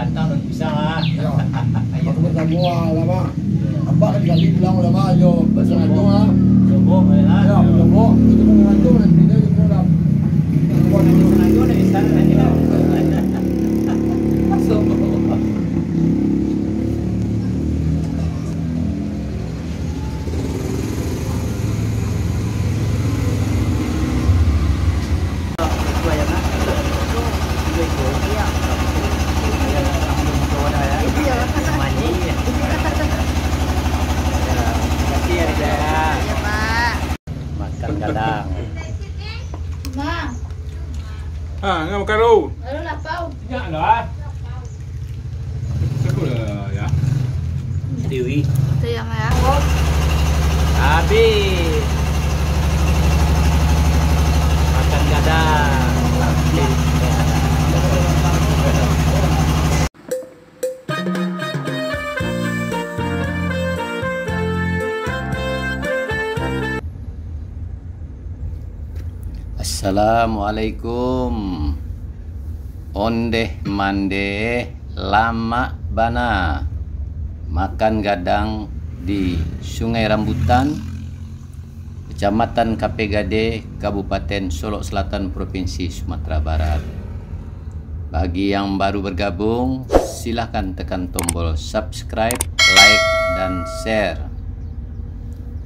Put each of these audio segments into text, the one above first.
Batang dan pisang ah. Ya. Aku semua lama. Apa kan kali bilang lama yo bahasa itu ah. Sombong ah. Ya, lama. Itu mengantuk dan video itu dah. Sombong itu dari sana aja. Sombong. Makan gadang. Ma, Ngam karo. lalu lapau. Ya lah. Seko ya. Dewi. Itu yang ya. Habis. Makan gadang. Habis. Assalamualaikum. Ondeh mandeh lama bana. Makan gadang di Sungai Rambutan, Kecamatan Kapegade, Kabupaten Solok Selatan, Provinsi Sumatera Barat. Bagi yang baru bergabung, silahkan tekan tombol subscribe, like, dan share.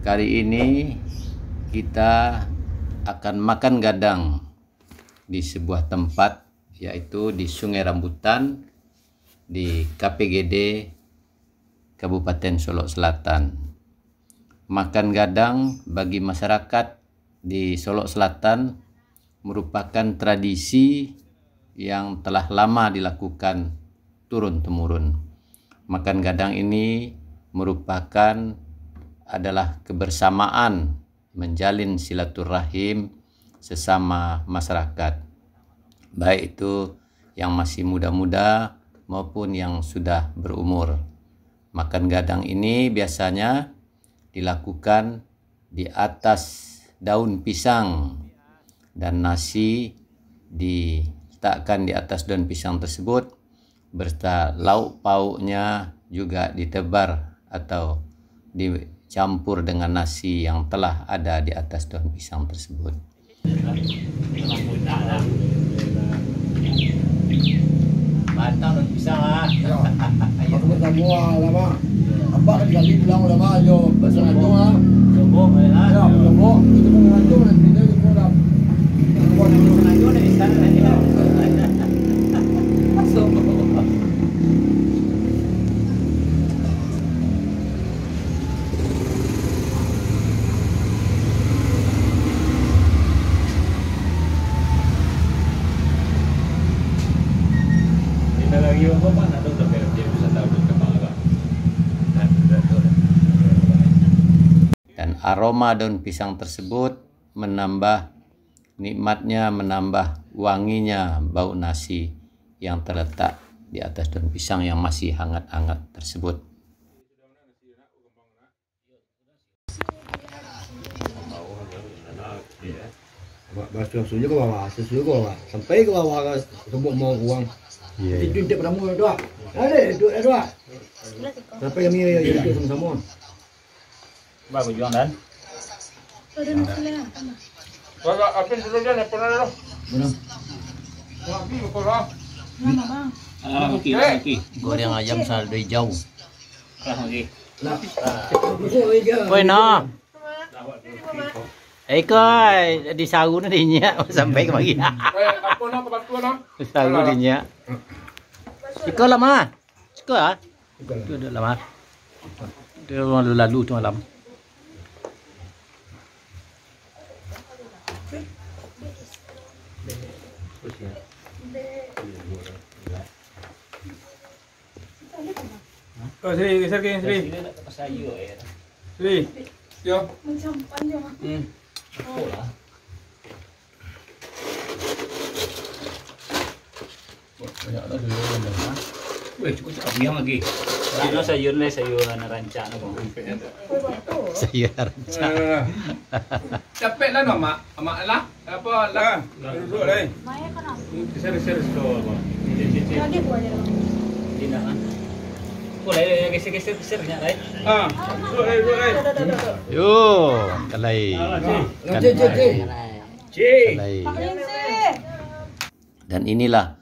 Kali ini kita akan makan gadang di sebuah tempat, yaitu di Sungai Rambutan di KPGD Kabupaten Solok Selatan. Makan gadang bagi masyarakat di Solok Selatan merupakan tradisi yang telah lama dilakukan turun-temurun. Makan gadang ini merupakan adalah kebersamaan, menjalin silaturahim sesama masyarakat, baik itu yang masih muda-muda maupun yang sudah berumur. Makan gadang ini biasanya dilakukan di atas daun pisang, dan nasi diletakkan di atas daun pisang tersebut berserta lauk pauknya juga ditebar atau dicampur dengan nasi yang telah ada di atas daun pisang tersebut. Batang dan pisang ah. Ya. Aku semua lama. Apa kan kali bilang lama yo bahasa itu ah. Sombong ah. Ya, lama. Itu mengantuk dan video itu dah. Sombong itu dari sana aja. Sombong. Lagi apa pak? Ada udah dia bisa tahu ke mana. Dan aroma daun pisang tersebut menambah nikmatnya, menambah wanginya bau nasi yang terletak di atas daun pisang yang masih hangat-hangat tersebut. Bahasa susunya ke bawah, susu ke bawah, sampai ke bawah semua mau uang. Iya. Itu dia pada mula doa. Ada doa. Sampai kami ya itu sama-sama. Bagus juang dan. Udah nasinya. Kalau apa dulu dia nak pernah dulu. Mana? Lagi kalau. Mana bang? Okey. Goreng ayam saldo hijau. Okey. Lah. Itu Woi no. Koi di sagu na dinya sampai kemari. Apa nak bantu nak? Sagu dinya. Ikaw lama. Ikaw ah. Itu dah lama. Dia lalu tu malam. Oh, Sri, Sri. Sri. Yo. Macam panjang. Banyak dah dulu kan. Weh, cukup yang lagi. Ano sayur na sayur na ranca na bang. Sayur ranca. Capek lah no, mak. Mak lah. Apa lah? Duduk lah. Maya kan? Seri tu apa? Lagi buat aja. Boleh geser-geser-gesernya, Rai. Ah, Yo, kalai. Kalai. Dan inilah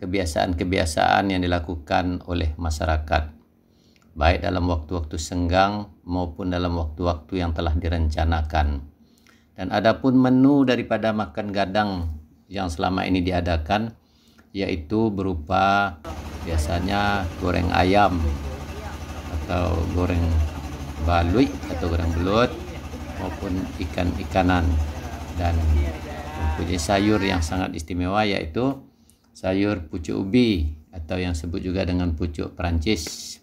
kebiasaan-kebiasaan yang dilakukan oleh masyarakat, baik dalam waktu-waktu senggang maupun dalam waktu-waktu yang telah direncanakan. Dan adapun menu daripada makan gadang yang selama ini diadakan, yaitu berupa biasanya goreng ayam atau goreng balui atau goreng belut maupun ikan-ikanan, dan mempunyai sayur yang sangat istimewa yaitu sayur pucuk ubi atau yang disebut juga dengan pucuk Perancis,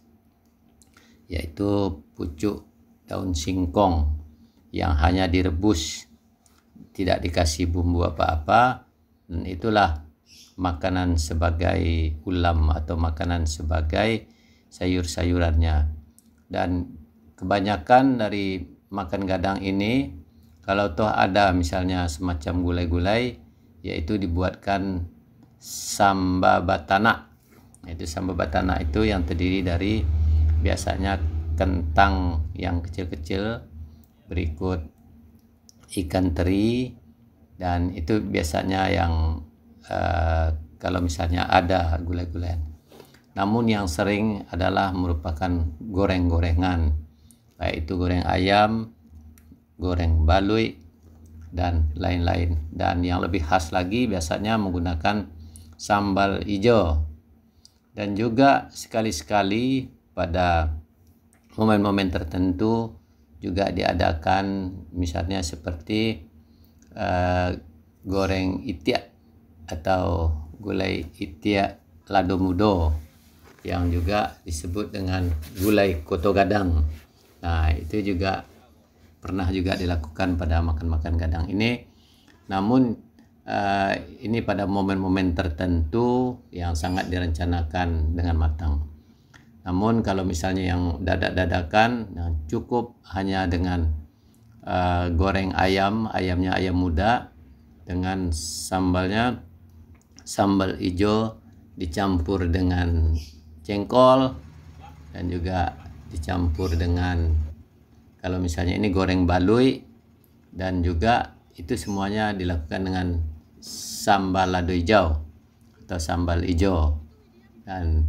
yaitu pucuk daun singkong yang hanya direbus, tidak dikasih bumbu apa-apa, dan itulah makanan sebagai ulam atau makanan sebagai sayur-sayurannya. Dan kebanyakan dari makan gadang ini, kalau toh ada misalnya semacam gulai-gulai, yaitu dibuatkan samba batana. Itu samba batana itu yang terdiri dari biasanya kentang yang kecil-kecil, berikut ikan teri, dan itu biasanya yang kalau misalnya ada gulai-gulaian. Namun yang sering adalah merupakan goreng-gorengan, baik itu goreng ayam, goreng balui, dan lain-lain. Dan yang lebih khas lagi biasanya menggunakan sambal hijau. Dan juga sekali-sekali pada momen-momen tertentu juga diadakan misalnya seperti goreng itiak atau gulai itiak lado mudo yang juga disebut dengan gulai koto gadang. Nah, itu juga pernah juga dilakukan pada makan-makan gadang ini. Namun ini pada momen-momen tertentu yang sangat direncanakan dengan matang. Namun kalau misalnya yang dadak-dadakan, nah, cukup hanya dengan goreng ayamnya ayam muda dengan sambalnya sambal hijau dicampur dengan jengkol, dan juga dicampur dengan kalau misalnya ini goreng balui, dan juga itu semuanya dilakukan dengan sambal lado hijau atau sambal hijau. Dan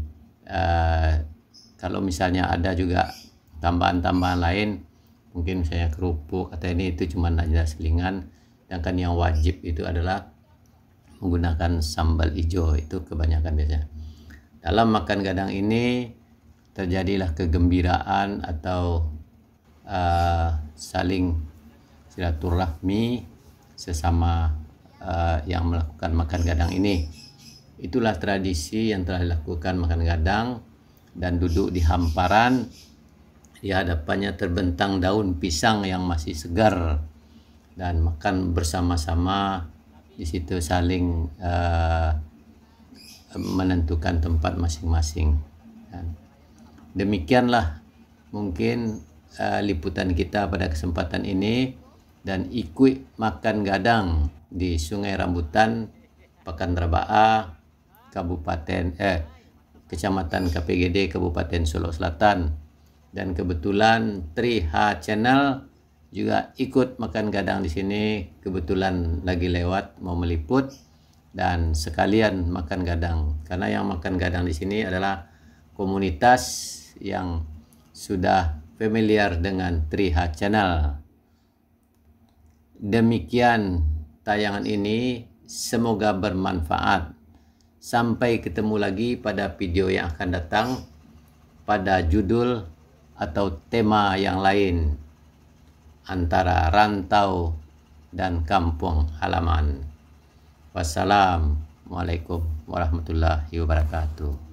kalau misalnya ada juga tambahan-tambahan lain, mungkin misalnya kerupuk atau ini, itu cuma hanya selingan. Sedangkan yang wajib itu adalah menggunakan sambal hijau, itu kebanyakan biasanya. Dalam makan gadang ini terjadilah kegembiraan atau saling silaturahmi sesama yang melakukan makan gadang ini. Itulah tradisi yang telah dilakukan makan gadang, dan duduk di hamparan, di hadapannya terbentang daun pisang yang masih segar, dan makan bersama-sama. Di situ saling menentukan tempat masing-masing. Demikianlah mungkin liputan kita pada kesempatan ini, dan ikut makan gadang di Sungai Rambutan, Pekan Rabaa, Kecamatan KPGD, Kabupaten Solok Selatan. Dan kebetulan 3H Channel juga ikut makan gadang di sini, kebetulan lagi lewat mau meliput, dan sekalian makan gadang. Karena yang makan gadang di sini adalah komunitas yang sudah familiar dengan 3H Channel. Demikian tayangan ini, semoga bermanfaat. Sampai ketemu lagi pada video yang akan datang pada judul atau tema yang lain antara rantau dan kampung halaman. Wassalamualaikum warahmatullahi wabarakatuh.